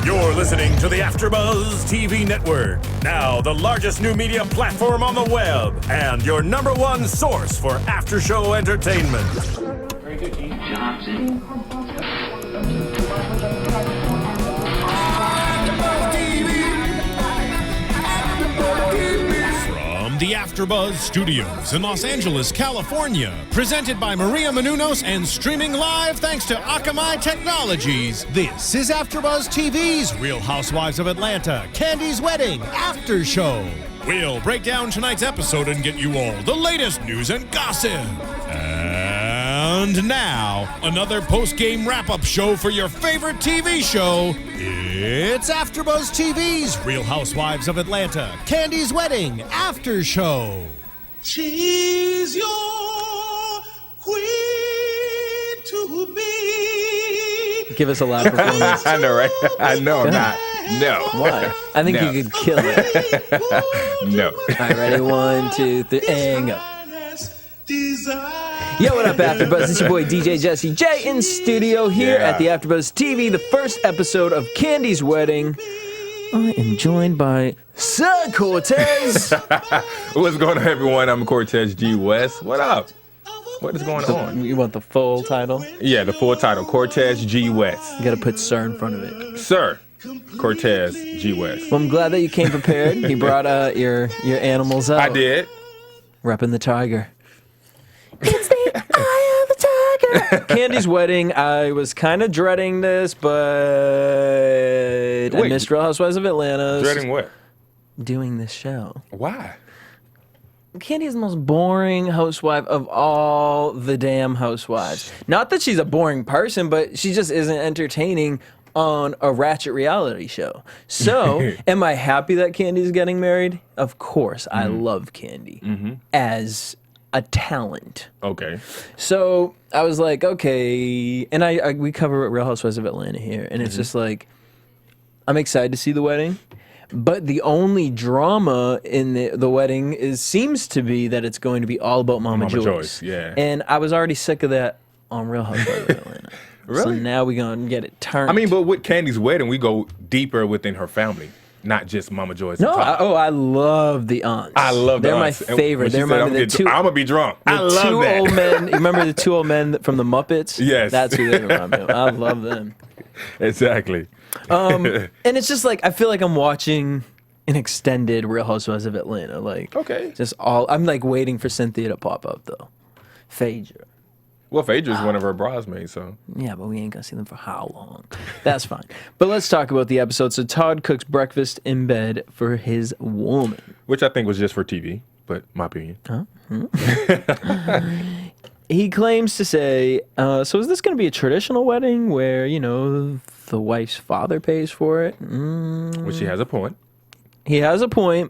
You're listening to the AFTERBUZZ TV network, now the largest new media platform on the web, and your #1 source for after-show entertainment. Very good, G. From the AFTERBUZZ Studios in Los Angeles, California, presented by Maria Menounos and streaming live thanks to Akamai Technologies. This is AFTERBUZZ TV's Real Housewives of Atlanta, Kandi's Wedding After Show. We'll break down tonight's episode and get you all the latest news and gossip. And now, another post-game wrap-up show for your favorite TV show. It's AFTERBUZZ TV's Real Housewives of Atlanta, Kandi's Wedding After Show. She's your queen to be. Give us a loud performance. I know, right? I know I'm not. No. Why? I think you could kill it. No. All right, ready? 1, 2, 3, and go. Yo, what up, AfterBuzz? It's your boy DJ Jesse J in studio here at the AfterBuzz TV, the first episode of Kandi's Wedding. I am joined by Sir Cortez. What's going on, everyone? I'm Cortez G. West. What up? What is going on? You want the full title? Yeah, the full title, Cortez G. West. You gotta put Sir in front of it. Sir Cortez G. West. Well, I'm glad that you came prepared. You brought your animals out. I did. Repping the tiger. It's the eye of the tiger. Kandi's Wedding. I was kind of dreading this, but I missed Real Housewives of Atlanta. Dreading what? Doing this show. Why? Kandi is the most boring housewife of all the damn housewives. Not that she's a boring person, but she just isn't entertaining on a ratchet reality show. So, am I happy that Kandi's getting married? Of course. I love Kandi as a talent. Okay. So I was like, okay, and we cover Real Housewives of Atlanta here, and it's just like, I'm excited to see the wedding, but the only drama in the wedding seems to be that it's going to be all about Mama Joyce. Yeah. And I was already sick of that on Real Housewives of Atlanta. Really? So now we're gonna get it turned. I mean, but with Kandi's Wedding, we go deeper within her family. Not just Mama Joyce. No, I love the aunts. I love the aunts. They're my favorite. They're I'm gonna be drunk. I love two that. old men. You remember the two old men from the Muppets? Yes. That's who they remind me of. I love them. Exactly. And it's just like, I feel like I'm watching an extended Real Housewives of Atlanta. Like, Okay. just I'm like waiting for Cynthia to pop up though. Phaedra. Well, Phaedra's one of her bridesmaids, so. Yeah, but we ain't gonna see them for how long? That's fine. But let's talk about the episode. So Todd cooks breakfast in bed for his woman. Which I think was just for TV, but my opinion. He claims to say, so is this going to be a traditional wedding where, you know, the wife's father pays for it? Which he has a point. He has a point,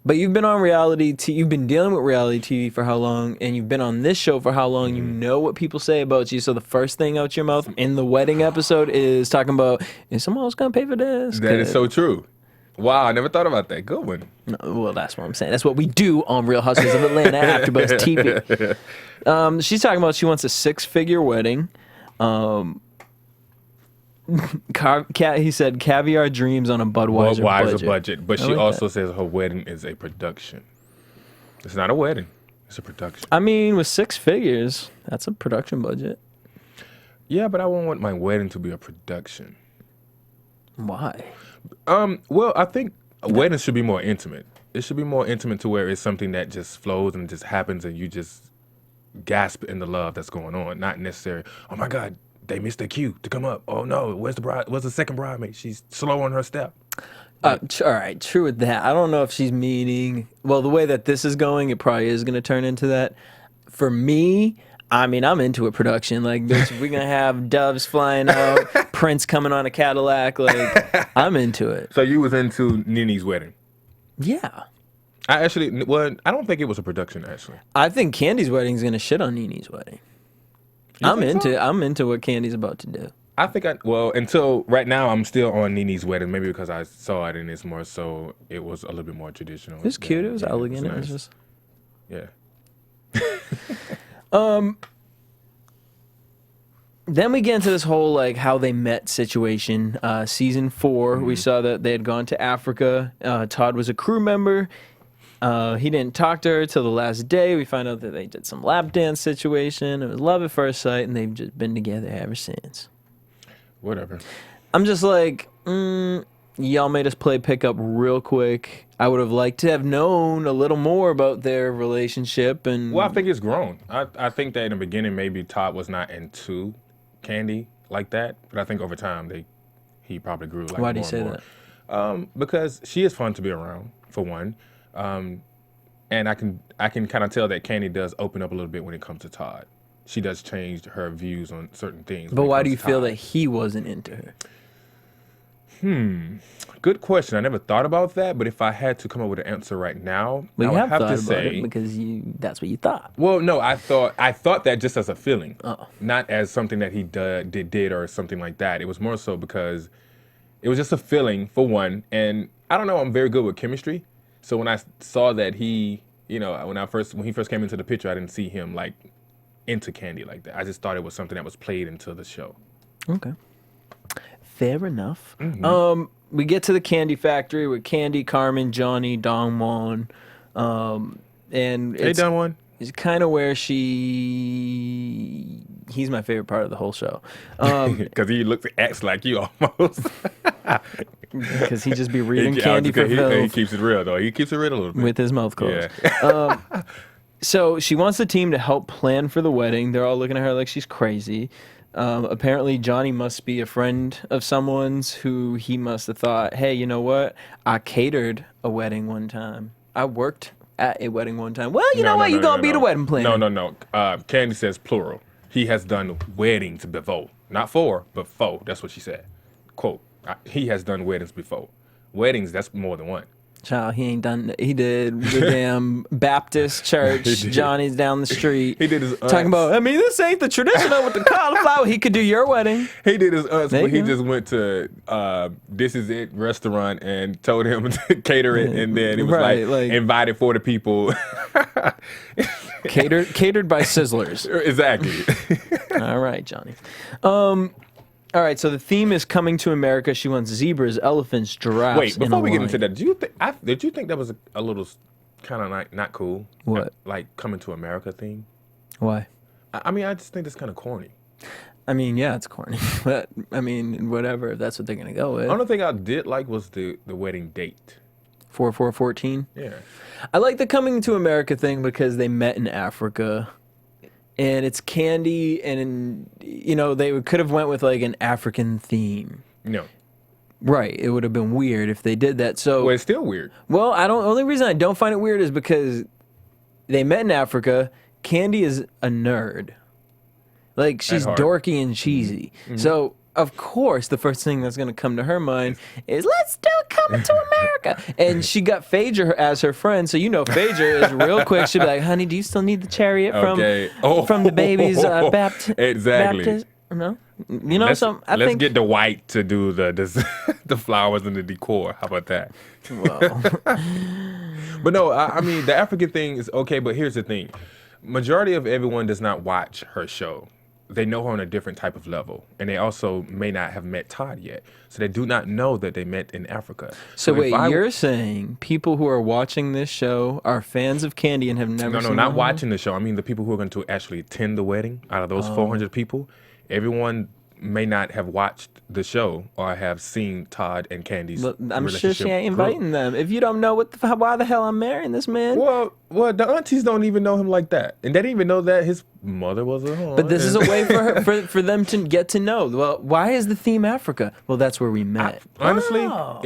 but you've been on reality TV, you've been dealing with reality TV for how long, and you've been on this show for how long, you know what people say about you, so the first thing out your mouth in the wedding episode is talking about, is someone else going to pay for this? That is so true. Wow, I never thought about that. Good one. No, well, that's what I'm saying. That's what we do on Real Housewives of Atlanta AfterBuzz TV. She's talking about she wants a 6-figure wedding. He said caviar dreams on a Budweiser budget. But she also says her wedding is a production. It's not a wedding. It's a production. I mean, with 6 figures, that's a production budget. Yeah, but I won't want my wedding to be a production. Why? Well, I think weddings should be more intimate. It should be more intimate to where it's something that just flows and just happens and you just gasp in the love that's going on. Not necessarily, oh my God, they missed their cue to come up. Oh no, where's the second bridesmaid? She's slow on her step. All right, true with that. I don't know if she's meaning, well, the way that this is going, it probably is going to turn into that. For me, I mean, I'm into a production. Like, we're going to have doves flying out, Prince coming on a Cadillac. Like, I'm into it. So you was into Nene's wedding? Yeah. I don't think it was a production, actually. I think Kandi's wedding is going to shit on Nene's wedding. I'm into what Kandi's about to do. I think until right now, I'm still on Nene's wedding. Maybe because I saw it and it's more so, it was a little bit more traditional. It was cute. It was elegant. Nice. It was just. Yeah. Then we get into this whole like how they met situation. Season 4, we saw that they had gone to Africa. Todd was a crew member. He didn't talk to her till the last day. We find out that they did some lap dance situation. It was love at first sight, and they've just been together ever since. Whatever. I'm just like, y'all made us play pickup real quick. I would have liked to have known a little more about their relationship. And Well, I think it's grown. I think that in the beginning, maybe Todd was not into Kandi like that, but I think over time he probably grew. Like, why do you more say and that? more. Because she is fun to be around, for one, and I can kind of tell that Kandi does open up a little bit when it comes to Todd. She does change her views on certain things. But when it why comes do you to feel Todd. that he wasn't into her? Good question. I never thought about that, but if I had to come up with an answer right now, Well, I you would have have thought to about say it because that's what you thought. Well, no, I thought that just as a feeling, Oh. not as something that he did or something like that. It was more so because it was just a feeling for one, and I don't know. I'm very good with chemistry, so when I saw that he, when he first came into the picture, I didn't see him like into Kandi like that. I just thought it was something that was played into the show. Okay. Fair enough. We get to the candy factory with Kandi, Carmen, Johnny, Dongwon, and Hey, done one. it's kind of where he's my favorite part of the whole show. Because he acts like you almost. Because he just be reading He candy for he filth keeps it real though. He keeps it real a little bit. with his mouth closed. Yeah. So she wants the team to help plan for the wedding. They're all looking at her like she's crazy. Apparently, Johnny must be a friend of someone's who he must have thought, hey, you know what? I catered a wedding one time. I worked at a wedding one time. Well, you know what? You're going to be the wedding planner. No. Kandi says plural. He has done weddings before. Not for, but for. That's what she said. Quote, he has done weddings before. Weddings, that's more than one. Child, he ain't done. He did the damn Baptist church. Johnny's down the street. He did his talking about. I mean, this ain't the traditional with the cauliflower. He could do your wedding. He did his aunts, There but you he go. just went to This Is It restaurant and told him to cater it, and then it was Right, like invited 40 people. Catered by Sizzlers. Exactly. All right, Johnny. All right, so the theme is coming to America. She wants zebras, elephants, giraffes. Wait, and a before we get lion. into that, did you think that was a little kind of like not cool? What? Like coming to America thing? Why? I mean, I just think that's kind of corny. I mean, yeah, it's corny, but I mean, whatever. If that's what they're gonna go with. The only thing I did like was the wedding date. 4414. Yeah. I like the coming to America thing because they met in Africa, and it's Kandi, and they could have went with like an African theme. No. Right, it would have been weird if they did that. So, Well, it's still weird. well, only reason I don't find it weird is because they met in Africa. Kandi is a nerd. Like, she's heart. dorky and cheesy. So, of course, the first thing that's going to come to her mind is, let's do Coming to America. And she got Phaedra as her friend. So, Phaedra is real quick. She'll be like, honey, do you still need the chariot from the baby's Exactly. baptism? No? Let's get the white to do the flowers and the decor. How about that? Well, But no, I mean, the African thing is okay, but here's the thing. Majority of everyone does not watch her show. They know her on a different type of level. And they also may not have met Todd yet. So they do not know that they met in Africa. so wait, if you're saying people who are watching this show are fans of Kandi and have never No, seen not the watching the show. I mean the people who are going to actually attend the wedding. Out of those 400 people, everyone may not have watched the show or have seen Todd and Candy's But I'm sure relationship she ain't grow. inviting them. If you don't know why the hell I'm marrying this man. Well, the aunties don't even know him like that, and they didn't even know that his mother was a whore. But this is a way for her, for them to get to know. Well, why is the theme Africa? Well, that's where we met. Honestly, Oh.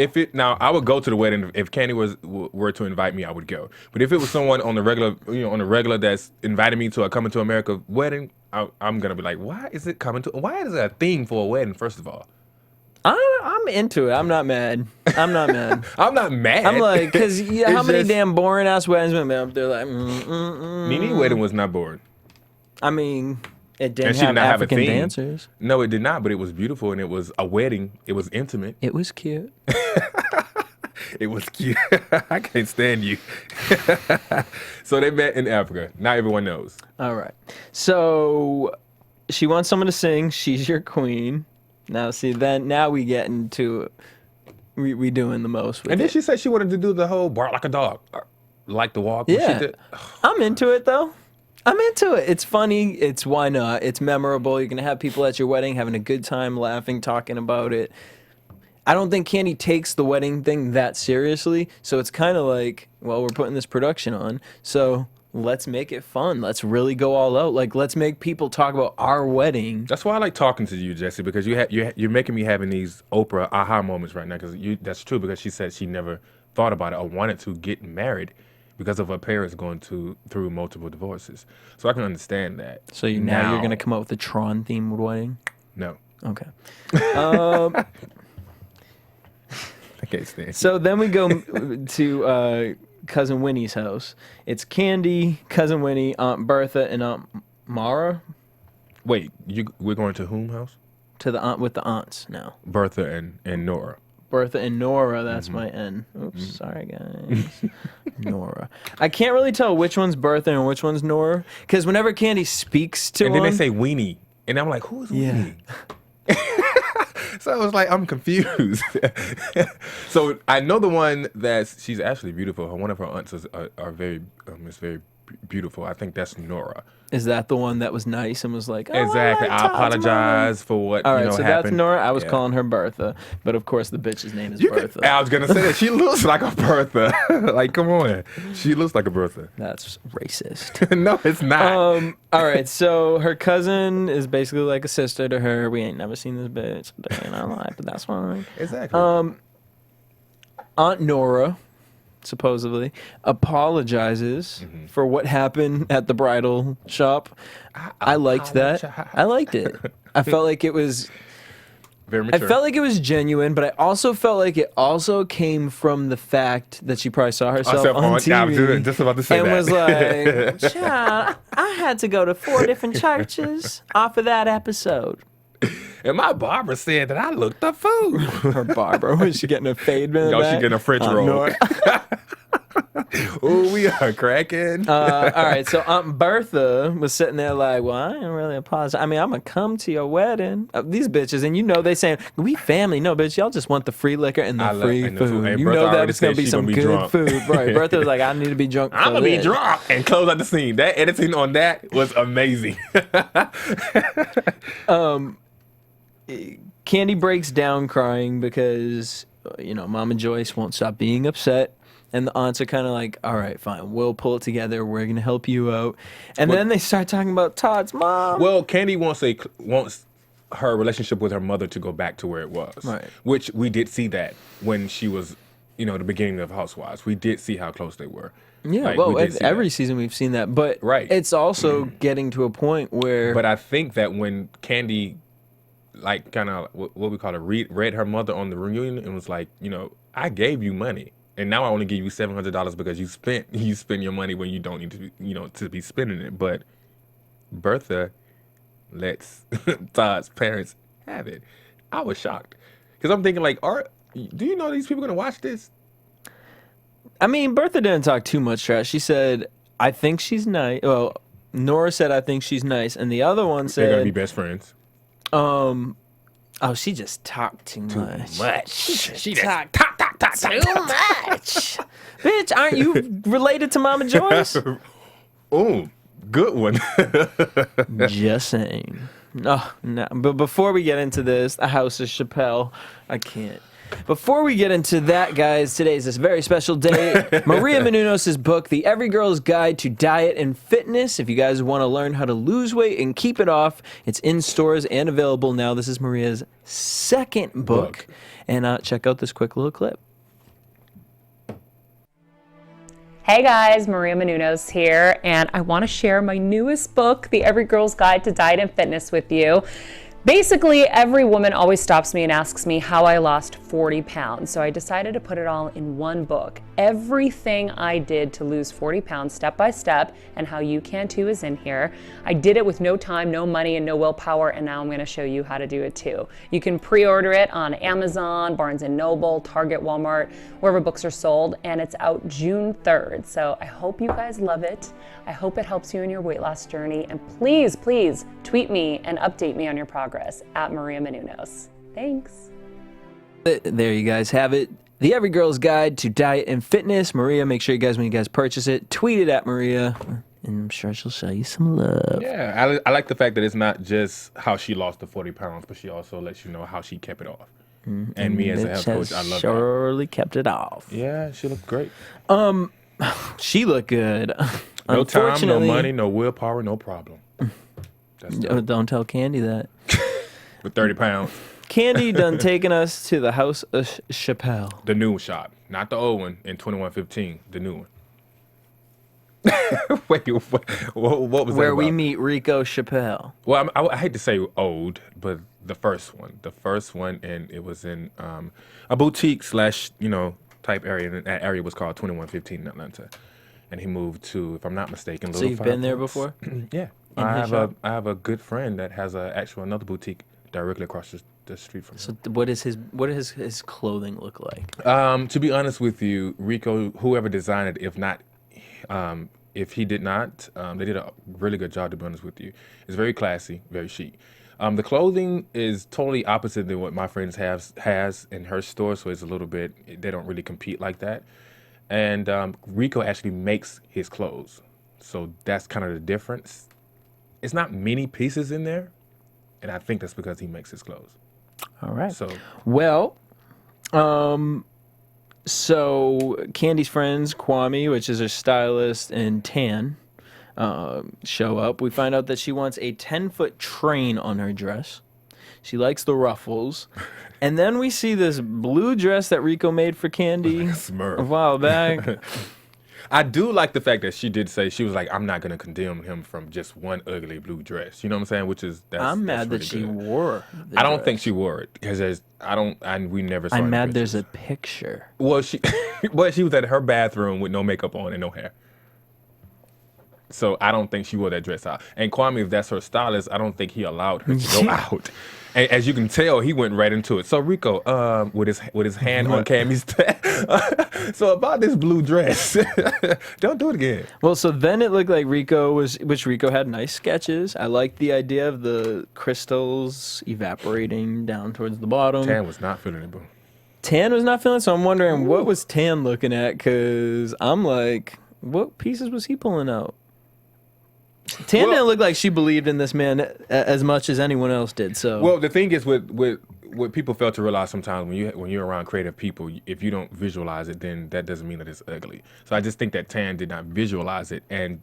I would go to the wedding if Kandi were to invite me. I would go. But if it was someone on the regular, that's inviting me to a Coming to America wedding, I'm gonna be like, why is it a theme for a wedding? First of all, I'm into it. I'm not mad. I'm not mad. I'm like, because how many just- damn boring ass weddings been up there? Like, mm. Nene wedding was not boring. I mean, it And didn't she did have not have a African theme. dancers. No, it did not, but it was beautiful, and it was a wedding. It was intimate. It was cute. It was cute. I can't stand you. So they met in Africa. Now everyone knows. All right. So she wants someone to sing. She's your queen. Now, see, now we get into we doing the most with And then it. she said she wanted to do the whole bark like a dog, like the walk. Yeah. She did. I'm into it, though. I'm into it. It's funny. It's why not? It's memorable. You're going to have people at your wedding having a good time, laughing, talking about it. I don't think Kandi takes the wedding thing that seriously. So it's kind of like, well, we're putting this production on. So let's make it fun. Let's really go all out. Like, let's make people talk about our wedding. That's why I like talking to you, Jesse, because you're making me having these Oprah aha moments right now. Because that's true. Because she said she never thought about it or wanted to get married because of her parents going through multiple divorces. So I can understand that. So now you're going to come up with a Tron-themed wedding? No. Okay. I can't stand. So then we go to Cousin Winnie's house. It's Kandi, Cousin Winnie, Aunt Bertha, and Aunt Mara. Wait, we're going to whom house? To the aunt with the aunts now. Bertha and Nora. Bertha and Nora, that's my N. Oops, sorry guys. Nora. I can't really tell which one's Bertha and which one's Nora, because whenever Kandi speaks to And one, then they say Weenie, and I'm like, who's yeah. Weenie? So I was like, I'm confused. So I know the one she's actually beautiful. One of her aunts are very beautiful. I think that's Nora. Is that the one that was nice and was like, oh, Exactly. I I apologize for what All right, so happened. that's Nora. I was Yeah. calling her Bertha, but of course the bitch's name is Bertha. I was gonna say that she looks like a Bertha. Like, come on, she looks like a Bertha. That's racist. No, it's not. All right, so her cousin is basically like a sister to her. We ain't never seen this bitch a day in our life, but that's fine. Exactly. Aunt Nora, supposedly, apologizes for what happened at the bridal shop. I liked that. I liked it. I felt like it was Very mature. I felt like it was genuine, but I also felt like it also came from the fact that she probably saw herself on TV. I was just about to say and that. was like, child, I had to go to 4 different churches off of that episode. And my barber said that I looked the food. Her barber, was she getting a fade? No, she getting a French roll. Oh, we are cracking. All right, so Aunt Bertha was sitting there like, well, I ain't really apologize. I mean, I'm going to come to your wedding. These bitches, and you know they saying, we family. No, bitch, y'all just want the free liquor and the free food. Hey, you Bertha know that already it's going said to be she some gonna be good drunk. food. Right, Bertha was like, I need to be drunk I'm for going to be this. drunk. And close out the scene. That editing on that was amazing. Kandi breaks down crying because, Mama Joyce won't stop being upset. And the aunts are kind of like, all right, fine, we'll pull it together. We're going to help you out. And then they start talking about Todd's mom. Well, Kandi wants her relationship with her mother to go back to where it was. Right. Which we did see that when she was, the beginning of Housewives. We did see how close they were. Yeah, Like, well, we did see every that. season we've seen that. But Right. it's also getting to a point where... But I think that when Kandi, like, kind of, what we call it, read her mother on the reunion and was like, I gave you money. And now I only give you $700 because you spend your money when you don't need to, to be spending it. But Bertha lets Todd's parents have it. I was shocked because I'm thinking like, do you know these people gonna watch this? I mean, Bertha didn't talk too much trash. She said, I think she's nice. Well, Nora said, I think she's nice. And the other one They're gonna be said, best friends. she just talked too much. She just talk too much. Bitch, aren't you related to Mama Joyce? Oh, good one. Just saying. Oh, no. But before we get into this, the House of Chappelle, I can't. Before we get into that, guys, today is this very special day. Maria Menounos' book, The Every Girl's Guide to Diet and Fitness. If you guys want to learn how to lose weight and keep it off, it's in stores and available now. This is Maria's second book. And check out this quick little clip. Hey guys, Maria Menounos here, and I want to share my newest book, The Every Girl's Guide to Diet and Fitness, with you. Basically, every woman always stops me and asks me how I lost 40 pounds. So I decided to put it all in one book. Everything I did to lose 40 pounds step by step, and how you can too is in here. I did it with no time, no money, and no willpower, and now I'm gonna show you how to do it too. You can pre-order it on Amazon, Barnes & Noble, Target, Walmart, wherever books are sold, and it's out June 3rd. So I hope you guys love it. I hope it helps you in your weight loss journey, and please, please tweet me and update me on your progress at Maria Menounos. Thanks. There you guys have it. The Every Girl's Guide to Diet and Fitness. Maria, make sure you guys, when you guys purchase it, tweet it at Maria, and I'm sure she'll show you some love. Yeah, I like the fact that it's not just how she lost the 40 pounds, but she also lets you know how she kept it off. And me as a health coach, I love that. Surely kept it off. Yeah, she looked great. She looked good. No time, no money, no willpower, no problem. Don't tell Kandi that. With 30 pounds. Kandi done taking us to the House of Chappelle. The new shop, not the old one in 2115, the new one. Wait, what was that Where we about? meet Rico Chappelle. Well, I hate to say old, but the first one, and it was in a boutique / type area, and that area was called 2115 in Atlanta. And he moved to, if I'm not mistaken, So you've been there Firefox. before? Yeah. I I have a good friend that has another boutique directly across the street from him. So what does his clothing look like? To be honest with you, Rico, whoever designed it, if he did not, they did a really good job, to be honest with you. It's very classy, very chic. The clothing is totally opposite than what my friends has in her store, so it's a little bit, they don't really compete like that. And Rico actually makes his clothes, so that's kind of the difference. It's not many pieces in there, and I think that's because he makes his clothes. All right. So well, so Kandi's friends, Kwame, which is her stylist, and Tan, show up. We find out that she wants a 10-foot train on her dress. She likes the ruffles. And then we see this blue dress that Rico made for Kandi Smurf. a while back. I do like the fact that she did say, she was like, I'm not going to condemn him from just one ugly blue dress. You know what I'm saying? I'm mad that really she good. wore the I don't dress. think she wore it because we never saw I'm any mad there's pictures. a picture. Well, she was at her bathroom with no makeup on and no hair. So I don't think she wore that dress out. And Kwame, if that's her stylist, I don't think he allowed her to go out. And as you can tell, he went right into it. So Rico, with his hand on Cammy's so about this blue dress, don't do it again. Well, so then it looked like Rico had nice sketches. I liked the idea of the crystals evaporating down towards the bottom. Tan was not feeling it, boo. Tan was not feeling it, so I'm wondering what was Tan looking at, because I'm like, what pieces was he pulling out? Tan didn't look like she believed in this man as much as anyone else did. So well, the thing is with what people fail to realize sometimes when you're around creative people, if you don't visualize it, then that doesn't mean that it's ugly. So I just think that Tan did not visualize it, and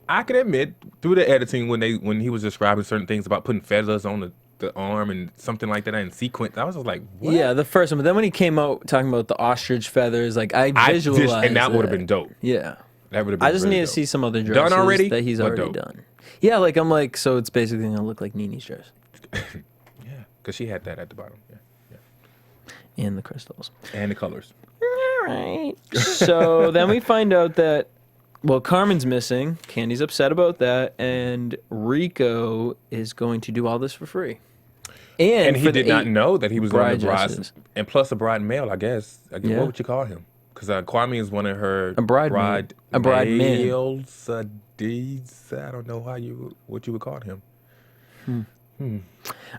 I can admit through the editing when he was describing certain things about putting feathers on the arm and something like that in sequence, I was just like, what? Yeah, the first one. But then when he came out talking about the ostrich feathers, like I visualized and that would have been dope. Yeah. That would have been I just really need to dope. see some other dresses Done already, that he's but already dope. done. Yeah, like I'm like, so it's basically gonna look like Nene's dress. Yeah, because she had that at the bottom. Yeah. And the crystals. And the colors. All right. So then we find out that, well, Carmen's missing. Kandi's upset about that, and Rico is going to do all this for free. And he for did the not know that he was one of the bride brides, dresses. and plus a bride and male, I guess. Yeah. What would you call him? Because Kwame is one of her A bridesmaid. A bridesman. males, deeds. I don't know what you would call him.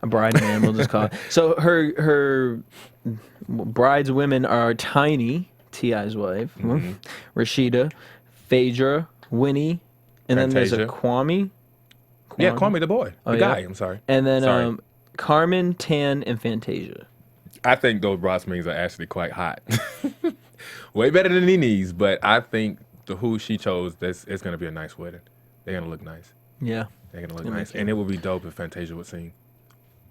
A bride man, we'll just call it. So her brides women are Tiny, T.I.'s wife, Rashida, Phaedra, Winnie, and then there's a Fantasia. Kwame. Yeah, Kwame the boy, the yeah. guy. I'm sorry. And then Sorry. Carmen, Tan, and Fantasia. I think those bridesmaids are actually quite hot. Way better than Nene's, but I think who she chose, it's going to be a nice wedding. They're going to look nice. Yeah. They're going to look nice. And it would be dope if Fantasia would sing.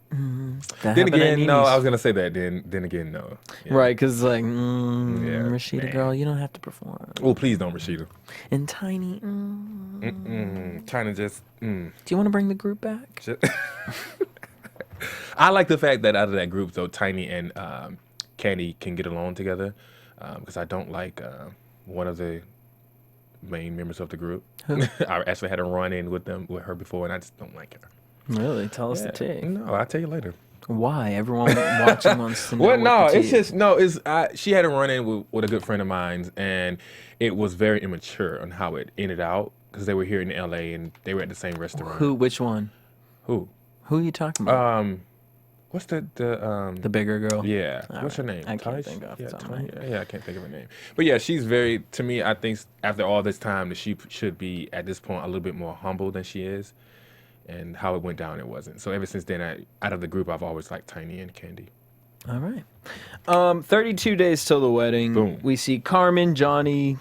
That Then happened at again, no, Nene's. I was going to say that. Then again, no. Yeah. Right, because like, man. Rashida, girl, you don't have to perform. Oh, please don't, Rashida. And Tiny, Trying to just... do you want to bring the group back? I like the fact that out of that group, though, Tiny and Kandi can get along together. Because I don't like one of the main members of the group. I actually had a run-in with her before, and I just don't like her. Really? Tell us the tea. No, I'll tell you later. Why? Everyone watching wants to know. Well, no, what the it's tea is. just no. She had a run-in with a good friend of mine, and it was very immature on how it ended out because they were here in L.A. and they were at the same restaurant. Who? Which one? Who? Who are you talking about? What's the bigger girl. Yeah. All What's her right. name? I can't Tish? think of it. Yeah, I can't think of her name. But yeah, she's very. To me, I think after all this time, that she should be at this point a little bit more humble than she is. And how it went down, it wasn't. So ever since then, out of the group, I've always liked Tiny and Kandi. All right. 32 days till the wedding. Boom. We see Carmen, Johnny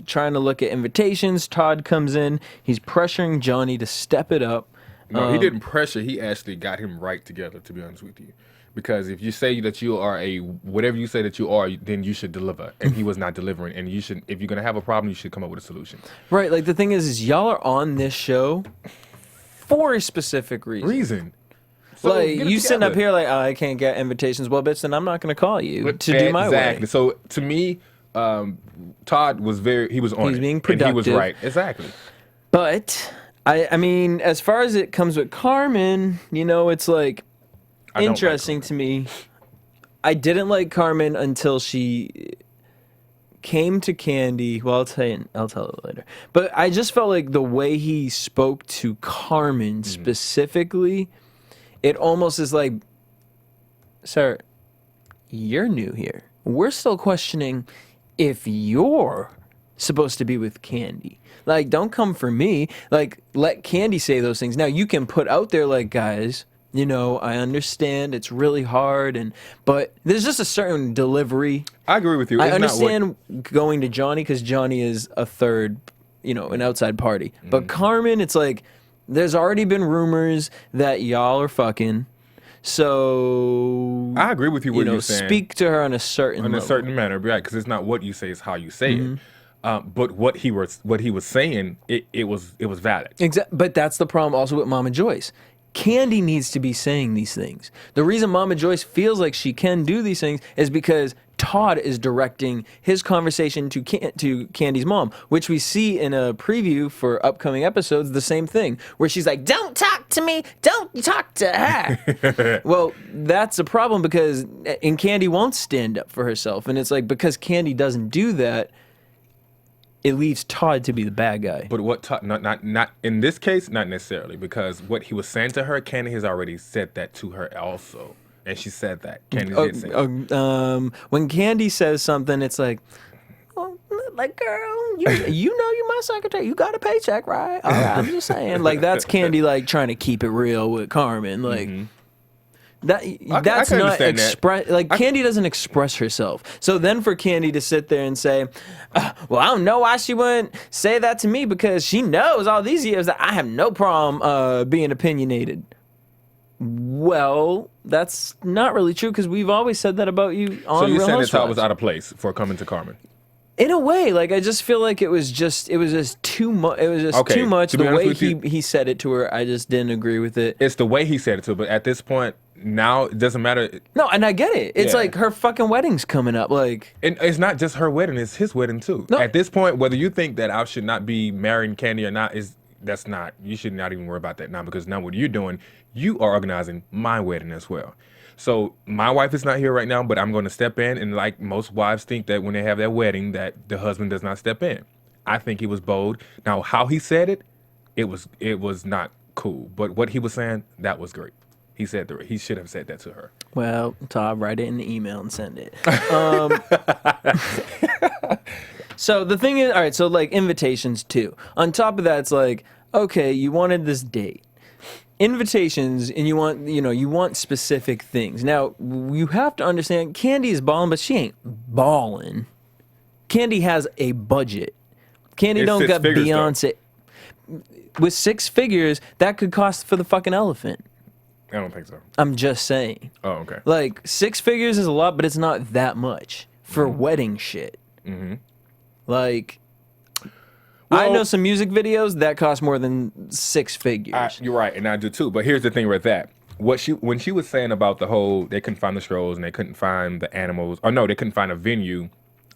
trying to look at invitations. Todd comes in. He's pressuring Johnny to step it up. No, he didn't pressure. He actually got him right together, to be honest with you. Because if you say that you are whatever you say that you are, then you should deliver. And he was not delivering. And you should, if you're going to have a problem, you should come up with a solution. Right. Like the thing is y'all are on this show for a specific reason. So like get it you sitting up together. here like, oh, I can't get invitations. Well, bitch, then I'm not going to call you to do my way. Exactly. So to me, Todd was he was on He's it. being And he was productive. right. Exactly. But I mean, as far as it comes with Carmen, it's like I don't like interesting to me. I didn't like Carmen until she came to Kandi. Well, I'll tell it later. But I just felt like the way he spoke to Carmen specifically, it almost is like, sir, you're new here. We're still questioning if you're supposed to be with Kandi. Like, don't come for me. Like, let Kandi say those things. Now, you can put out there like, guys, I understand it's really hard, but there's just a certain delivery. I agree with you. I It's not understand going to Johnny because Johnny is a third, an outside party. But Carmen, it's like, there's already been rumors that y'all are fucking. So I agree with you. What you're saying. Speak to her on a certain in a level. certain manner, right? Because it's not what you say; it's how you say it. But what he was saying, it was valid. But that's the problem also with Mama Joyce. Kandi needs to be saying these things. The reason Mama Joyce feels like she can do these things is because Todd is directing his conversation to Candy's mom, which we see in a preview for upcoming episodes, the same thing, where she's like, don't talk to me, don't talk to her. Well, that's a problem and Kandi won't stand up for herself. And it's like, because Kandi doesn't do that, it leaves Todd to be the bad guy. But what Todd, not in this case, not necessarily, because what he was saying to her, Kandi has already said that to her also, and she said that. Kandi did say that. When Kandi says something, it's like, oh, like, girl, you know you're my secretary. You got a paycheck, right? All right, I'm just saying. Like, that's Kandi, like, trying to keep it real with Carmen. Like, that's can not understand that. Like, Kandi doesn't express herself. So then for Kandi to sit there and say, well, I don't know why she wouldn't say that to me, because she knows all these years that I have no problem being opinionated. Well, that's not really true, because we've always said that about you on So you're Real saying that Todd Housewives. was out of place for coming to Carmen? In a way, like, I just feel like it was just too much. It was just Okay, too much. to The be honest way with you- he said it to her, I just didn't agree with it. It's the way he said it to her, but at this point, now it doesn't matter. No, and I get it. It's Yeah. like her fucking wedding's coming up. Like, And it's not just her wedding; it's his wedding too. No. At this point, whether you think that I should not be marrying Kandi or not, you should not even worry about that now, because now what you're doing, you are organizing my wedding as well. So my wife is not here right now, but I'm going to step in, and like most wives think that when they have their wedding, that the husband does not step in. I think he was bold. Now, how he said it, it was not cool. But what he was saying, that was great. He should have said that to her. well, Todd, write it in the email and send it. So the thing is, all right, so like invitations too. On top of that, it's like, okay, you wanted this date. Invitations, and you want specific things. Now, you have to understand, Kandi is balling, but she ain't balling. Kandi has a budget. Kandi It's don't 6 got figures, though. Beyonce. With 6 figures, that could cost for the fucking elephant. I don't think so. I'm just saying. Oh, okay. Like, 6 figures is a lot, but it's not that much for wedding shit. Mm-hmm. Like, I Well- know some music videos that cost more than 6 figures. You're right, and I do too. But here's the thing with that. when she was saying about the whole, they couldn't find the scrolls and they couldn't find the animals, or no, they couldn't find a venue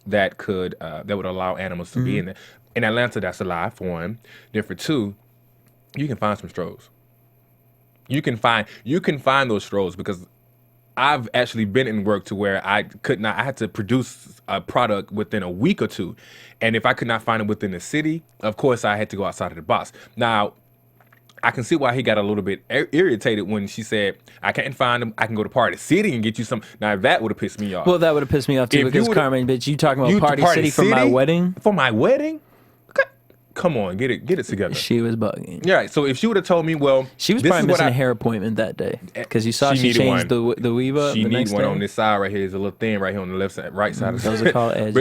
that would allow animals to be in there. In Atlanta, that's a lie, for one. Then for two, you can find some strolls. You can find those strolls, because I've actually been in work to where I had to produce a product within a week or two. And if I could not find it within the city, of course I had to go outside of the box. Now, I can see why he got a little bit irritated when she said, I can't find them. I can go to Party City and get you some. Now, that would have pissed me off. Well, that would have pissed me off too, because Carmen, bitch, you talking about Party City for my wedding? For my wedding? Come on, get it together. She was bugging. Yeah, so if she would have told me, well, she was probably missing a hair appointment that day, because you saw she changed the weave up. She the needs next one day. On this side right here. Is a little thin right here on the left side, right side. Those are called edges.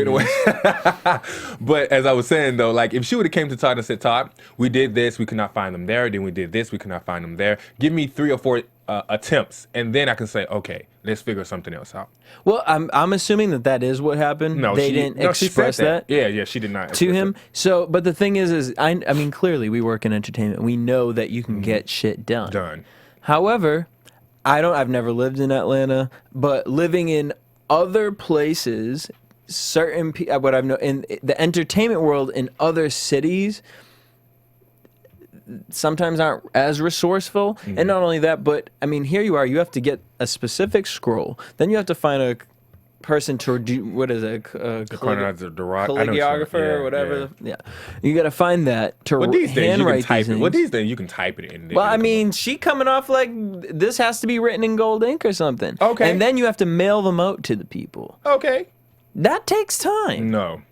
But as I was saying though, like if she would have came to Todd and said, Todd, we did this, we could not find them there. Then we did this, we could not find them there. Give me 3 or 4 attempts, and then I can say, okay, let's figure something else out. Well, I'm assuming that is what happened. No, they didn't express that. Yeah, she did not to him. So, but the thing is I mean, clearly we work in entertainment. We know that you can get shit done. However, I've never lived in Atlanta, but living in other places, what I've known in the entertainment world in other cities, sometimes aren't as resourceful. And not only that, but I mean, here you are, you have to get a specific scroll, then you have to find a person to do, what is it, calligrapher or whatever. Yeah, you got to find that to handwrite these things. Well, these days you can type it in. Well, I mean, she coming off like this has to be written in gold ink or something. Okay, and then you have to mail them out to the people. Okay, that takes time. No,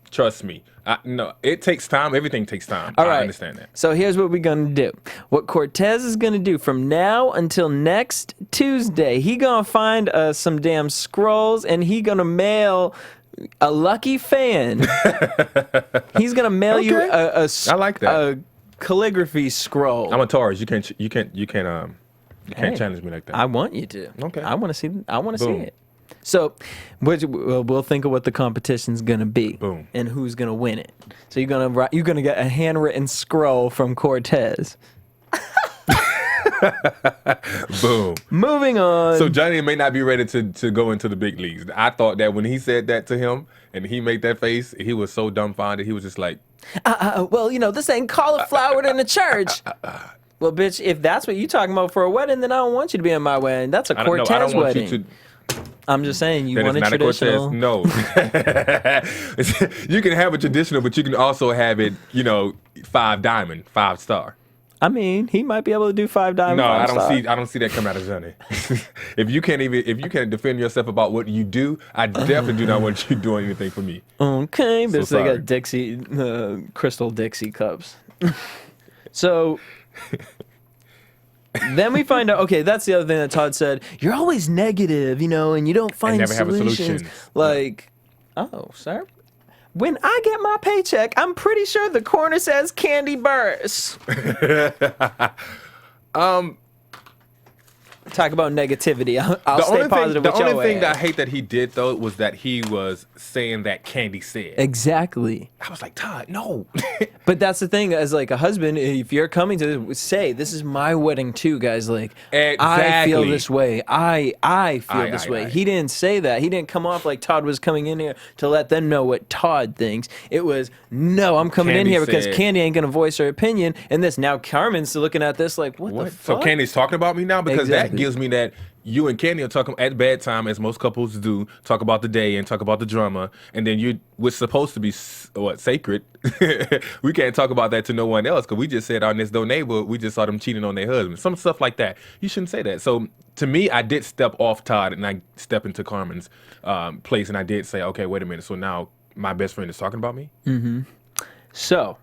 trust me. No, it takes time. Everything takes time. All right. I understand that. So here's what we're going to do. What Cortez is going to do from now until next Tuesday, he going to find some damn scrolls, and he going to mail a lucky fan. He's going to mail you a I like that. A calligraphy scroll. I'm a Taurus. You can't challenge me like that. I want you to. Okay. I want to see it. So we'll think of what the competition's gonna be. Boom. And who's gonna win it. So you're gonna get a handwritten scroll from Cortez. Boom. Moving on. So Johnny may not be ready to go into the big leagues. I thought that when he said that to him and he made that face, he was so dumbfounded. He was just like, well, this ain't cauliflower in the church. Well, bitch, if that's what you talking about for a wedding, then I don't want you to be in my wedding. That's a Cortez wedding. I'm just saying, you want a traditional. No. You can have a traditional, but you can also have it, 5 diamond, 5 star. I mean, he might be able to do 5 diamond. No, 5 I don't see that come out of Johnny. If you can't defend yourself about what you do, I definitely do not want you doing anything for me. Okay, but So they got Dixie, crystal Dixie cups. So then we find out, okay, that's the other thing that Todd said. You're always negative, and you don't find never have a solutions. solution. Like, oh, sir. When I get my paycheck, I'm pretty sure the corner says Kandi Burruss. Talk about negativity. I'll stay positive with your The only thing ass. that I hate that he did, though, was that he was saying that Kandi said. Exactly. I was like, Todd, no. But that's the thing, as like a husband, if you're coming to this, say, this is my wedding too, guys. Like, I feel Exactly. this way. I feel this way. He didn't say that. He didn't come off like Todd was coming in here to let them know what Todd thinks. It was, no, I'm coming in Kandi here because said- Kandi ain't going to voice her opinion. And this, now Carmen's looking at this like, what the So fuck? Candy's talking about me now? Because Exactly. that gives me that you and Kandi are talking at bedtime, as most couples do, talk about the day and talk about the drama, and then we're supposed to be sacred. We can't talk about that to no one else because we just said our next door neighbor, we just saw them cheating on their husband. Some stuff like that. You shouldn't say that. So to me, I did step off Todd and I stepped into Carmen's place, and I did say, okay, wait a minute. So now my best friend is talking about me? Mm-hmm. So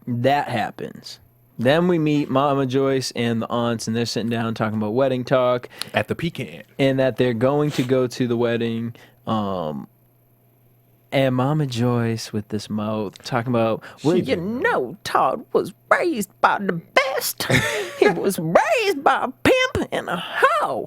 that happens. Then we meet Mama Joyce and the aunts, and they're sitting down talking about wedding talk. At the pecan. And that they're going to go to the wedding. And Mama Joyce with this mouth talking about, well, Todd was raised by the best. He was raised by a pimp and a hoe.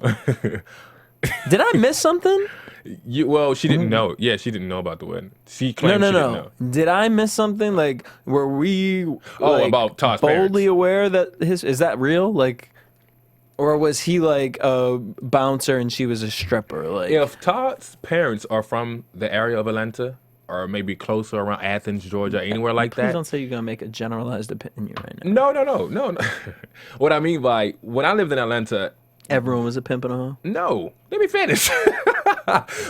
Did I miss something? She didn't know. Yeah, she didn't know about the wedding. She claimed she didn't know. Did I miss something? Like, were we about Todd's boldly parents. aware that is that real? Like, Or was he like a bouncer and she was a stripper? Like, If Todd's parents are from the area of Atlanta, or maybe closer around Athens, Georgia, anywhere like please that. don't say you're gonna make a generalized opinion right now. No. What I mean by when I lived in Atlanta, Everyone was a pimp and a hoe. no. Let me finish.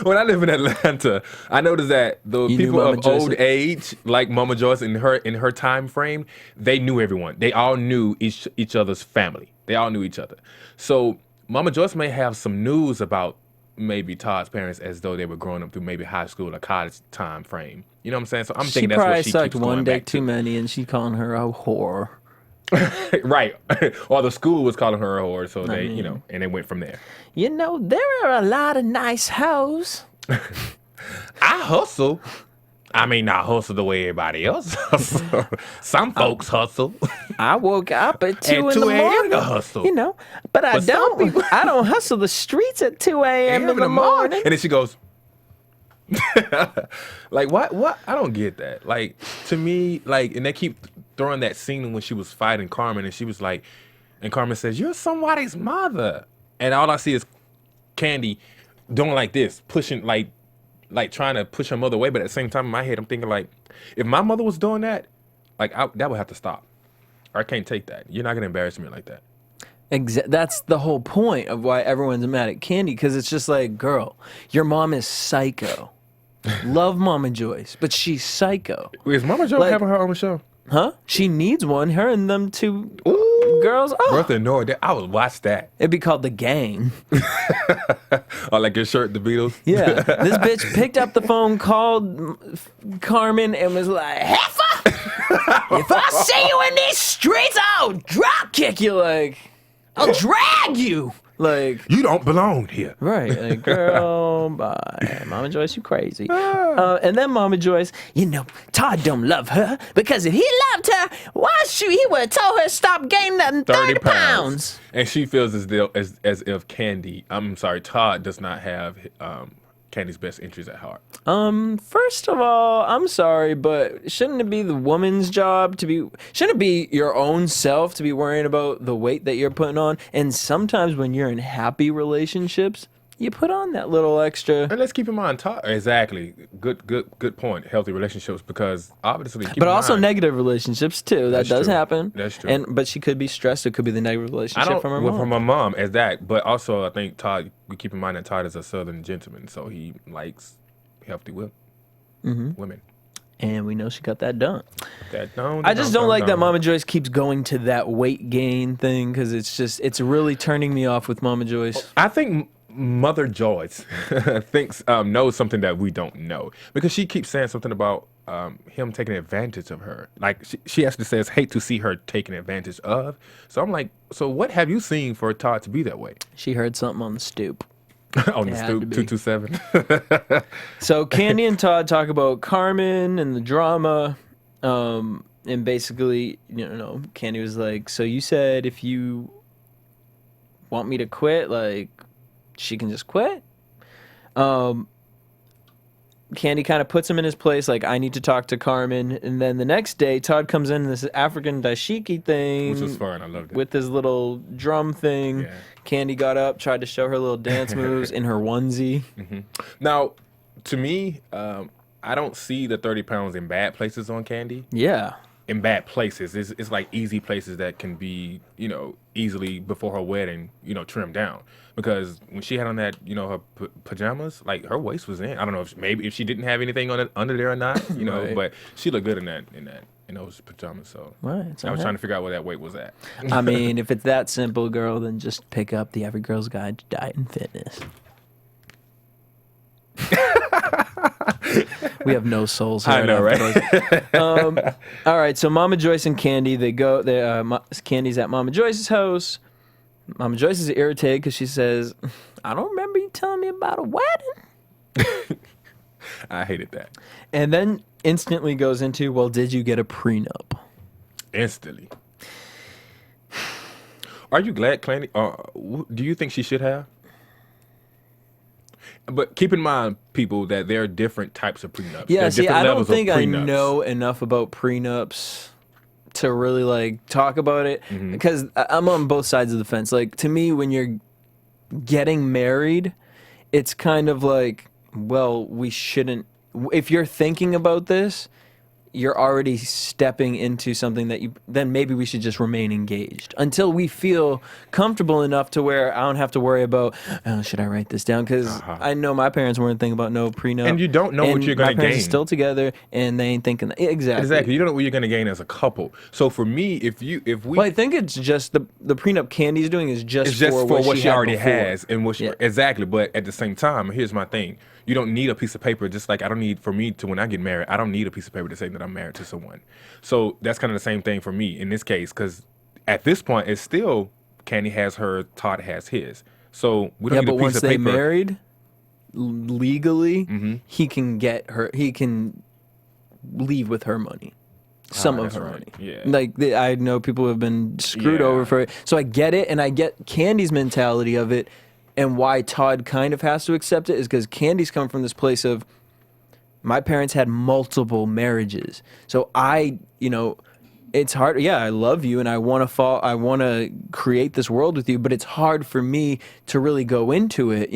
When I lived in Atlanta, I noticed that the You knew people Mama of Joyce? old age, like Mama Joyce in her time frame, they knew everyone. They all knew each other's family. They all knew each other. So Mama Joyce may have some news about maybe Todd's parents as though they were growing up through maybe high school or college time frame. You know what I'm saying? So I'm She thinking that's probably what she sucked keeps one going dick back too to. many, and she calling her a whore. Right. Or the school was calling her a whore, so they, and they went from there. You know, there are a lot of nice hoes. I hustle. I mean, not hustle the way everybody else hustle. Some folks hustle. I woke up at 2 in the 2 a.m. morning. to hustle. You know, but I But some don't. people- I don't hustle the streets at 2 a.m. in the morning. And then she goes, like, what? I don't get that. Like, to me, like, and they keep throwing that scene when she was fighting Carmen, and she was like, and Carmen says, "You're somebody's mother," and all I see is Kandi doing like this, pushing, like trying to push her mother away, but at the same time in my head, I'm thinking like, if my mother was doing that, like, that would have to stop. I can't take that. You're not gonna embarrass me like that. That's the whole point of why everyone's mad at Kandi, because it's just like, girl, your mom is psycho. Love Mama Joyce, but she's psycho. Is Mama Jo Like- having her own show? Huh? She needs one. Her and them two girls. Oh, Bertha Nord, I would watch that. it'd be called The Gang. Or like your shirt, the Beatles. Yeah. This bitch picked up the phone, called Carmen, and was like, "Heifer, if I see you in these streets, I'll drop kick you. Like, I'll drag you. Like, You don't belong here. right, like, girl, bye. Mama Joyce, you crazy." And then Mama Joyce, you know, Todd don't love her because if he loved her, why should he would have told her to stop gaining that 30 pounds. And she feels as if Todd does not have Candy's best interests at heart. First of all, I'm sorry, but shouldn't it be the woman's job shouldn't it be your own self to be worrying about the weight that you're putting on? And sometimes when you're in happy relationships, you put on that little extra. And let's keep in mind, Todd, exactly, good point, healthy relationships, because obviously, But also negative relationships too. That That's does true. happen. That's true. But she could be stressed. It could be the negative I relationship don't from her mom. from my mom as that, but also I think Todd. We keep in mind that Todd is a Southern gentleman, so he likes healthy women. And we know she got that done. I just don't like that Mama Joyce keeps going to that weight gain thing, because it's really turning me off with Mama Joyce. I think Mother Joyce knows something that we don't know, because she keeps saying something about him taking advantage of her. Like she actually says, "Hate to see her taken advantage of." So I'm like, so what have you seen for Todd to be that way? She heard something on the stoop. On the It had stoop, to be. 227. So Kandi and Todd talk about Carmen and the drama, and basically, Kandi was like, "So you said if you want me to quit, like, she can just quit?" Kandi kind of puts him in his place, like, "I need to talk to Carmen." And then the next day, Todd comes in this African dashiki thing, Which was fun. I loved it. with his little drum thing. Yeah. Kandi got up, tried to show her little dance moves in her onesie. Now, to me, I don't see the 30 pounds in bad places on Kandi. Yeah. In bad places, it's like easy places that can be, easily before her wedding, trimmed down. Because when she had on that, her pajamas, like her waist was in. I don't know if she didn't have anything on it under there or not, Right. but she looked good in those pajamas. So Right, I was trying to figure out where that weight was at. I mean, if it's that simple, girl, then just pick up the Every Girl's Guide to Diet and Fitness. We have no souls here. I know, right? All right, so Mama Joyce and Kandi, Candy's at Mama Joyce's house. Mama Joyce is irritated because she says, "I don't remember you telling me about a wedding." I hated that. And then instantly goes into, "Well, did you get a prenup?" Instantly. Are you glad, Kandi? Do you think she should have? But keep in mind, people, that there are different types of prenups. There Yeah, are see, different I don't levels of think I prenups. know enough about prenups to really like talk about it because I'm on both sides of the fence. Like to me, when you're getting married, it's kind of like, well, we shouldn't. If you're thinking about this, you're already stepping into something that then maybe we should just remain engaged until we feel comfortable enough to where I don't have to worry about, oh, should I write this down? Because I know my parents weren't thinking about no prenup. And you don't know what you're going to gain. My parents are still together and they ain't thinking that. Exactly. You don't know what you're going to gain as a couple. So for me, if we... Well, I think it's just the prenup Kandi's doing is just for what she already before. has. And what she, exactly. But at the same time, here's my thing. You don't need a piece of paper, just like I don't need, for me to, when I get married, I don't need a piece of paper to say that I'm married to someone. So that's kind of the same thing for me in this case, because at this point, it's still, Kandi has her, Todd has his. So we don't need a piece of paper. Yeah, but once they married, legally, he can leave with her money. Some of her money. Yeah. Like, I know people who have been screwed over for it. So I get it, and I get Kandi's mentality of it. And why Todd kind of has to accept it is because Kandi's come from this place of, my parents had multiple marriages. So it's hard. Yeah, I love you and I want to create this world with you, but it's hard for me to really go into it,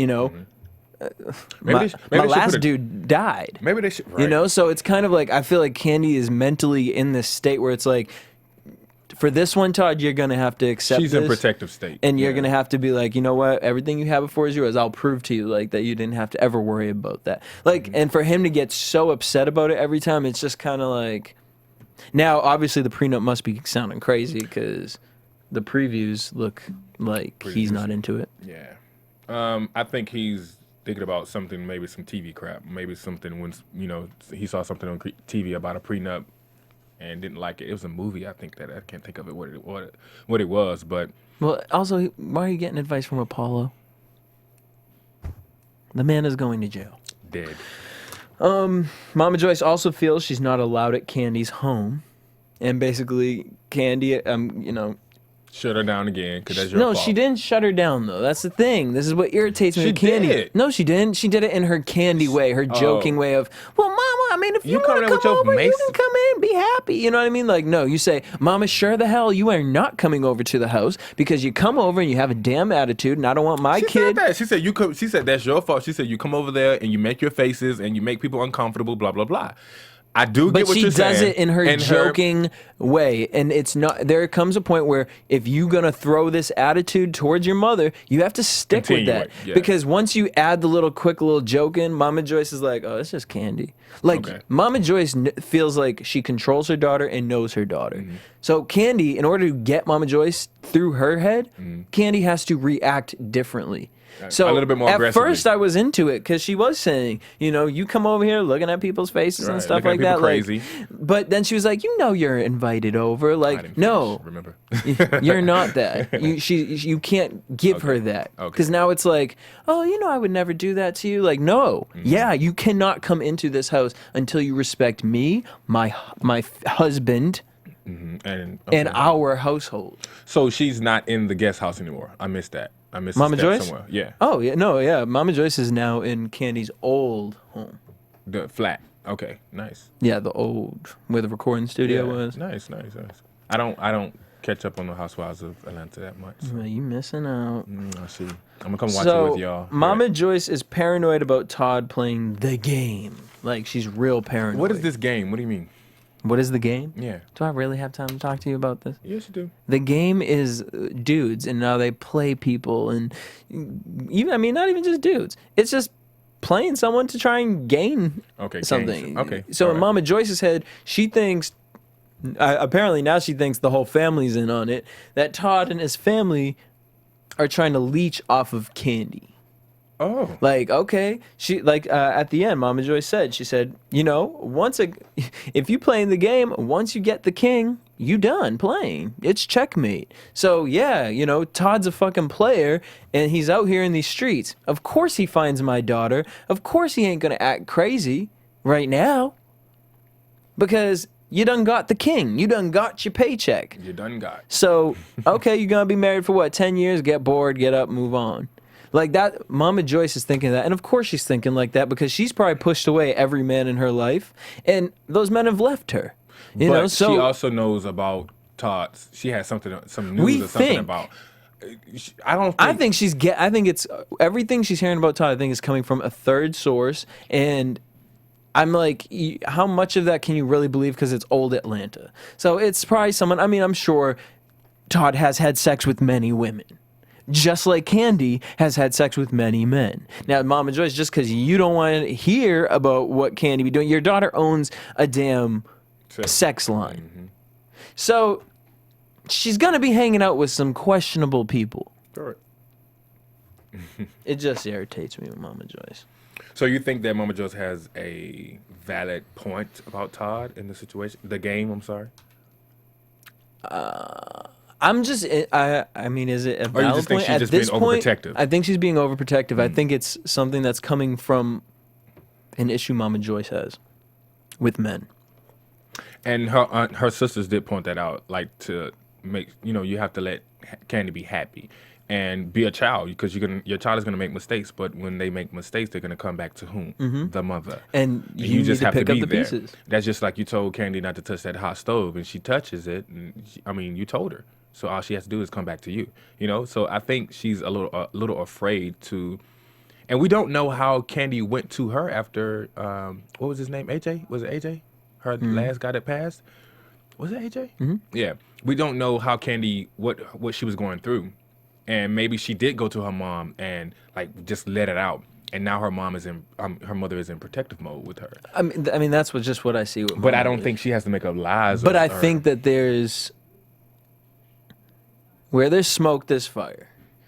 my last dude died. Maybe they should, right. So it's kind of like, I feel like Kandi is mentally in this state where it's like, for this one, Todd, you're going to have to accept She's in protective state. And you're going to have to be like, you know what? Everything you have before is yours. I'll prove to you like that you didn't have to ever worry about that. Like, and for him to get so upset about it every time, it's just kind of like... Now, obviously, the prenup must be sounding crazy because the previews look like he's not into it. Yeah. I think he's thinking about something, maybe some TV crap. Maybe something when, he saw something on TV about a prenup and didn't like it. It was a movie, I think, that I can't think of it what it was, but... Well, also, why are you getting advice from Apollo? The man is going to jail. Dead. Mama Joyce also feels she's not allowed at Kandi's home. And basically, Kandi, Shut her down again, because that's your fault. No, she didn't shut her down, though. That's the thing. This is what irritates me with Kandi. Did. No, she didn't. She did it in her Kandi way, her joking way of, well, Mama, I mean, if you want to come over, you can come in, be happy. You know what I mean? Like, no, you say, Mama, sure the hell, you are not coming over to the house because you come over and you have a damn attitude, and I don't want my kid. Said that. She said that's your fault. She said you come over there and you make your faces and you make people uncomfortable, blah, blah, blah. I do get what you're saying. But she does it in her joking way, and it's not. There comes a point where if you're gonna throw this attitude towards your mother, you have to stick with that. Yeah. Because once you add the quick little joke in, Mama Joyce is like, "Oh, it's just Kandi." Mama Joyce feels like she controls her daughter and knows her daughter. So Kandi, in order to get Mama Joyce through her head, Kandi has to react differently. So a little bit more at first I was into it because she was saying, you come over here looking at people's faces and stuff like that. Crazy. But then she was like, you're invited over. Like, no, remember, you're not that. You can't give her that because now it's like, oh, I would never do that to you. Like, no, yeah, you cannot come into this house until you respect me, my husband. And our household. So she's not in the guest house anymore. I missed that. I missed Mama Joyce somewhere. Yeah. Oh yeah, no, yeah. Mama Joyce is now in Kandi's old home. The flat. Okay, nice. Yeah, the old where the recording studio was. Nice. I don't catch up on the Housewives of Atlanta that much. So. Well, you missing out. I see. I'm gonna come watch it with y'all. Mama Joyce is paranoid about Todd playing the game. Like she's real paranoid. What is this game? What do you mean? What is the game? Yeah. Do I really have time to talk to you about this? Yes, you do. The game is dudes, and now they play people, and not even just dudes. It's just playing someone to try and gain something. Okay. So in Mama Joyce's head, she thinks, apparently now she thinks the whole family's in on it, that Todd and his family are trying to leech off of Kandi. Oh. Like, okay. She at the end, Mama Joyce said, if you play in the game, once you get the king, you done playing. It's checkmate. So yeah, Todd's a fucking player and he's out here in these streets. Of course he finds my daughter. Of course he ain't gonna act crazy right now. Because you done got the king. You done got your paycheck. You done got. So, okay, you're gonna be married for what, 10 years? Get bored, get up, move on. Like that, Mama Joyce is thinking that. And of course she's thinking like that because she's probably pushed away every man in her life. And those men have left her. You know, so she also knows about Todd's. She has some news We or something think. about. I don't. I think I think it's everything she's hearing about Todd. I think is coming from a third source, and I'm like, how much of that can you really believe? Because it's old Atlanta, so it's probably someone. I mean, I'm sure Todd has had sex with many women, just like Kandi has had sex with many men. Now, Mama Joyce, just because you don't want to hear about what Kandi be doing, your daughter owns a damn sex line, so she's gonna be hanging out with some questionable people. Correct. It just irritates me with Mama Joyce. So you think that Mama Joyce has a valid point about Todd in the situation, the game? I'm sorry. I'm just, I mean, is it a Or you valid just think point? she's At just this being point, overprotective? I think she's being overprotective. I think it's something that's coming from an issue Mama Joyce has with men. And her sisters did point that out, like to make you have to let Kandi be happy and be a child because your child is gonna make mistakes, but when they make mistakes, they're gonna come back to whom? The mother. And you just need to have pick to up be the there. pieces. That's just like you told Kandi not to touch that hot stove, and she touches it. And you told her, so all she has to do is come back to you. So I think she's a little afraid to. And we don't know how Kandi went to her after what was his name? AJ? Was it AJ? Her last guy that passed? Was it AJ? Mm-hmm. Yeah. We don't know how Kandi what she was going through. And maybe she did go to her mom and like just let it out. And now her mom is her mother is in protective mode with her. I mean that's just what I see with But Mama I don't Joyce. think she has to make up lies. But I think that where there's smoke, there's fire.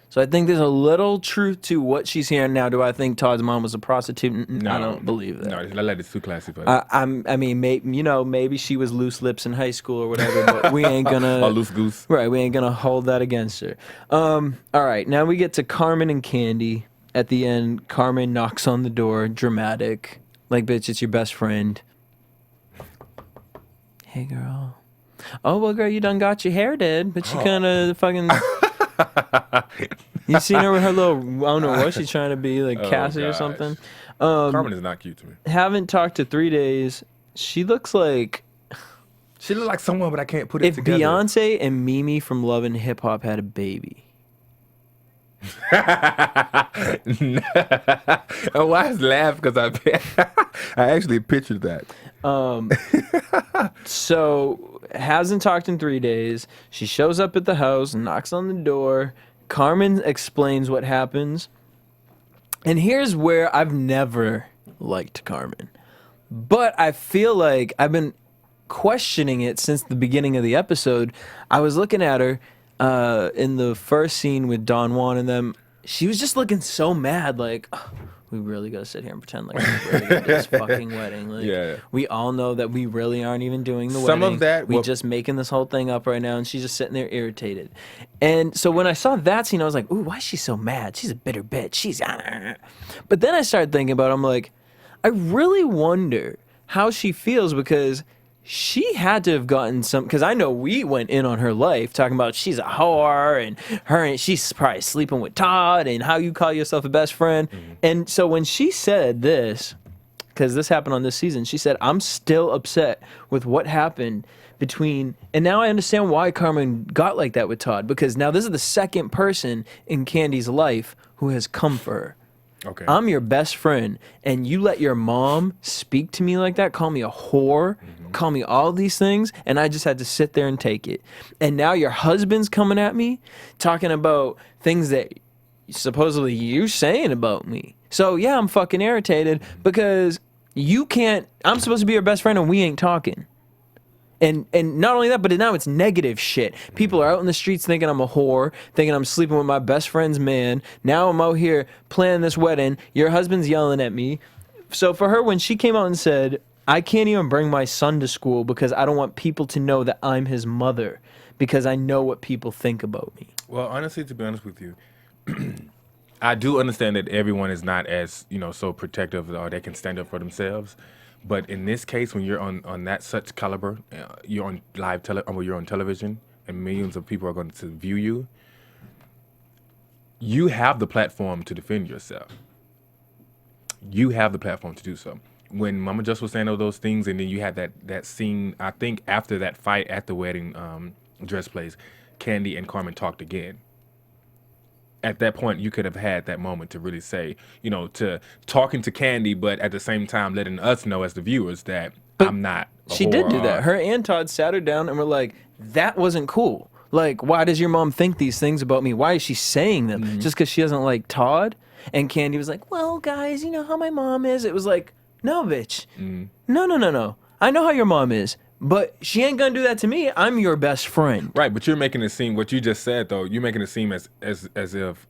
So I think there's a little truth to what she's hearing now. Do I think Todd's mom was a prostitute? I don't believe that. No, I let it too classy for that. I mean, maybe she was loose lips in high school or whatever, but we ain't gonna Or loose goose. Right, we ain't gonna hold that against her. All right, now we get to Carmen and Kandi. At the end, Carmen knocks on the door, dramatic, like, bitch, it's your best friend. Hey, girl. Oh, well, girl, you done got your hair did, but she kind of fucking. You seen her with her little, I don't know what she's trying to be, like Cassie or gosh. something. Carmen is not cute to me. Haven't talked to 3 days. She looks like She looks like someone, but I can't put it if together. Beyonce and Mimi from Love and Hip Hop had a baby. Oh, why is laugh? Because I actually pictured that. So, hasn't talked in 3 days. She shows up at the house, knocks on the door. Carmen explains what happens. And here's where I've never liked Carmen. But I feel like I've been questioning it since the beginning of the episode. I was looking at her in the first scene with Don Juan and them. She was just looking so mad, like, oh, we really gotta sit here and pretend like we're really gonna do this fucking wedding. Like, Yeah. we all know that we really aren't even doing the Some wedding. of that we will- just making this whole thing up right now, and she's just sitting there irritated. And so when I saw that scene, I was like, ooh, why is she so mad? She's a bitter bitch. She's But then I started thinking about it, I'm like, I really wonder how she feels because she had to have gotten some, because I know we went in on her life talking about she's a whore and she's probably sleeping with Todd and how you call yourself a best friend. And so when she said this, because this happened on this season, she said, I'm still upset with what happened between, and now I understand why Carmen got like that with Todd, because now this is the second person in Kandi's life who has come for her. Okay. I'm your best friend, and you let your mom speak to me like that, call me a whore, call me all these things, and I just had to sit there and take it. And now your husband's coming at me, talking about things that supposedly you're saying about me. So yeah, I'm fucking irritated because you can't, I'm supposed to be your best friend and we ain't talking. And not only that, but now it's negative shit. People are out in the streets thinking I'm a whore, thinking I'm sleeping with my best friend's man. Now I'm out here planning this wedding. Your husband's yelling at me. So for her, when she came out and said, I can't even bring my son to school because I don't want people to know that I'm his mother because I know what people think about me. Well, honestly, to be honest with you, I do understand that everyone is not as, so protective or they can stand up for themselves. But in this case, when you're on that such caliber, you're on you're on television, and millions of people are going to view you. You have the platform to defend yourself. You have the platform to do so. when Mama Just was saying all those things, and then you had that scene, I think after that fight at the wedding dress place, Kandi and Carmen talked again. At that point, you could have had that moment to really say, to talking to Kandi, but at the same time letting us know as the viewers that I'm not a She did whore, do that. Her and Todd sat her down and were like, that wasn't cool. Like, why does your mom think these things about me? Why is she saying them? Just because she doesn't like Todd? And Kandi was like, well, guys, you know how my mom is? It was like, no, bitch. No. I know how your mom is. But she ain't gonna do that to me. I'm your best friend. Right, but you're making it seem, what you just said though, you're making it seem as if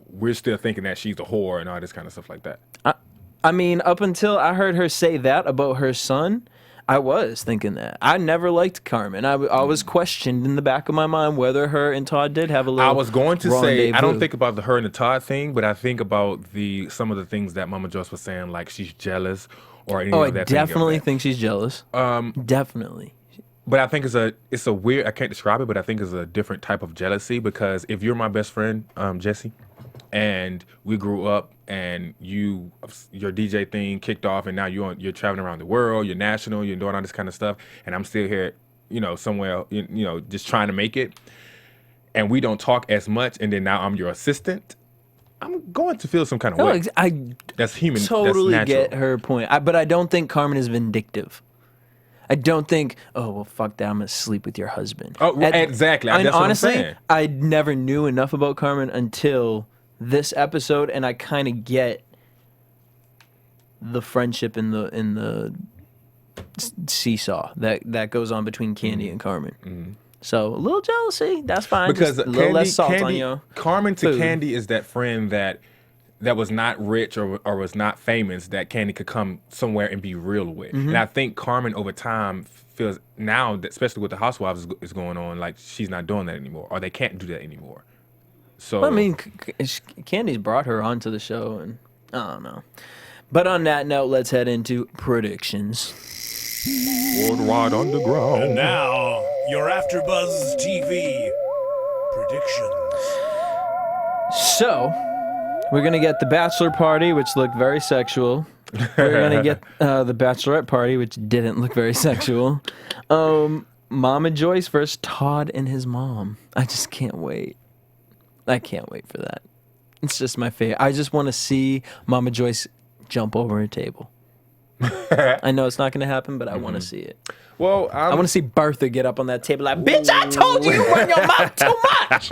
we're still thinking that she's a whore and all this kind of stuff like that. I mean, up until I heard her say that about her son, I was thinking that. I never liked Carmen. I was questioned in the back of my mind whether her and Todd did have a little. I was going to say, rendezvous. I don't think about her and the Todd thing, but I think about some of the things that Mama Joss was saying, like she's jealous or anything I of that. definitely think she's jealous. Definitely. But I think it's a weird, I can't describe it, but I think it's a different type of jealousy, because if you're my best friend, Jesse, and we grew up and your DJ thing kicked off and now you're traveling around the world, you're national, you're doing all this kind of stuff, and I'm still here, somewhere, just trying to make it, and we don't talk as much, and then now I'm your assistant, I'm going to feel some kind of way. That's human. Totally that's natural. get her point. But I don't think Carmen is vindictive. I don't think, oh, well, fuck that, I'm going to sleep with your husband. Oh, exactly. And that's what honestly, I'm saying. I never knew enough about Carmen until this episode, and I kind of get the friendship in the seesaw that goes on between Kandi and Carmen. So a little jealousy, that's fine. Because just a little less salt on your Carmen to food. Kandi is that friend that was not rich or was not famous, that Kandi could come somewhere and be real with. And I think Carmen over time feels now, that especially with the Housewives is going on, like she's not doing that anymore, or they can't do that anymore. So I mean, Candy's brought her onto the show, and I don't know. But on that note, let's head into predictions. Worldwide Underground. And now, your AfterBuzz TV predictions. So, we're going to get the bachelor party, which looked very sexual. We're going to get the bachelorette party, which didn't look very sexual. Mama Joyce versus Todd and his mom. I just can't wait. I can't wait for that. It's just my favorite. I just want to see Mama Joyce jump over a table. I know it's not going to happen, but I want to see it. Well, I want to see Bertha get up on that table like, bitch, I told you you run your mouth too much.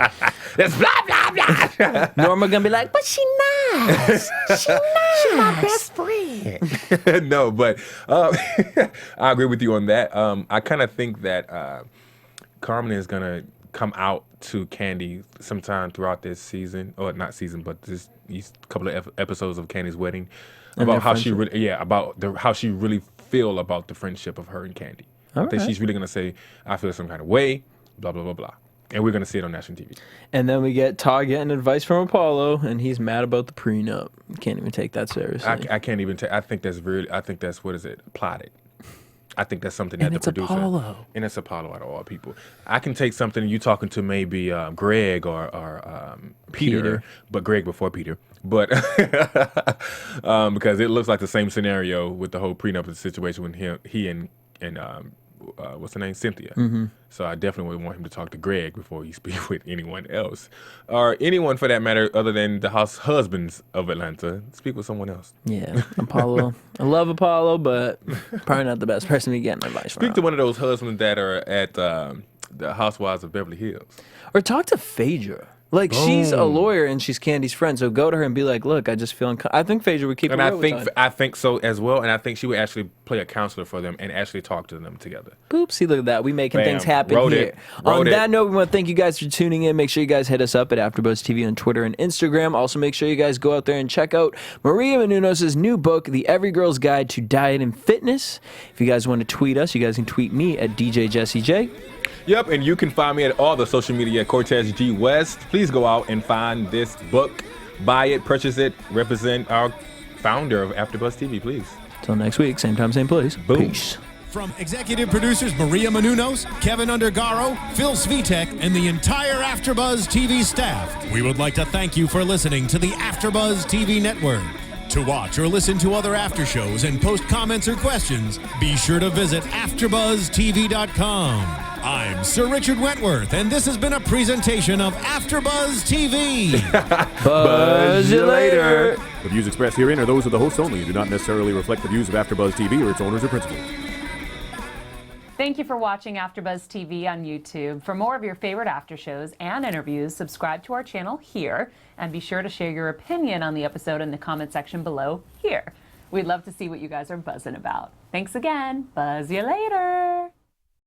That's blah, blah, blah. Norma going to be like, but she nice. She my best friend. No, but I agree with you on that. I kind of think that Carmen is going to come out to Kandi sometime throughout this season, or not season, but these couple of episodes of Candy's wedding, about how she really, how she really feel about the friendship of her and Kandi. I think she's really gonna say, I feel some kind of way, blah blah blah blah, and we're gonna see it on national TV. And then we get Todd getting advice from Apollo, and he's mad about the prenup. Can't even take that seriously. I can't even take. I think that's what is it, plotted. I think that's something that the producer. Apollo. And it's Apollo out of all people. I can take something you talking to maybe Greg or Peter, but Greg before Peter. But because it looks like the same scenario with the whole prenup situation when he and what's her name, Cynthia. So I definitely would want him to talk to Greg before he speaks with anyone else, or anyone for that matter, other than the husbands of Atlanta. Speak with someone else. Yeah, Apollo. I love Apollo, but probably not the best person to get advice from. Speak to one of those husbands that are at the Housewives of Beverly Hills, or talk to Phaedra. Like, she's a lawyer and she's Candy's friend, so go to her and be like, look, I just feel I think Phaedra would keep it real with Todd. I think so as well, and I think she would actually play a counselor for them and actually talk to them together. Boop, see, look at that. We making things happen here. On that note, we want to thank you guys for tuning in. Make sure you guys hit us up at AfterBuzz TV on Twitter and Instagram. Also, make sure you guys go out there and check out Maria Menounos' new book, The Every Girl's Guide to Diet and Fitness. If you guys want to tweet us, you guys can tweet me at DJ Jesse J. Yep, and you can find me at all the social media at Cortez G West. Please go out and find this book, buy it, purchase it, represent our founder of AfterBuzz TV, please. Till next week, same time, same place. Boom. Peace. From executive producers Maria Menounos, Kevin Undergaro, Phil Svitek, and the entire AfterBuzz TV staff, we would like to thank you for listening to the AfterBuzz TV network. To watch or listen to other after shows and post comments or questions, be sure to visit AfterBuzzTV.com. I'm Sir Richard Wentworth, and this has been a presentation of AfterBuzz TV. Buzz you later. The views expressed herein are those of the hosts only and do not necessarily reflect the views of AfterBuzz TV or its owners or principals. Thank you for watching AfterBuzz TV on YouTube. For more of your favorite after shows and interviews, subscribe to our channel here, and be sure to share your opinion on the episode in the comment section below here. We'd love to see what you guys are buzzing about. Thanks again. Buzz you later.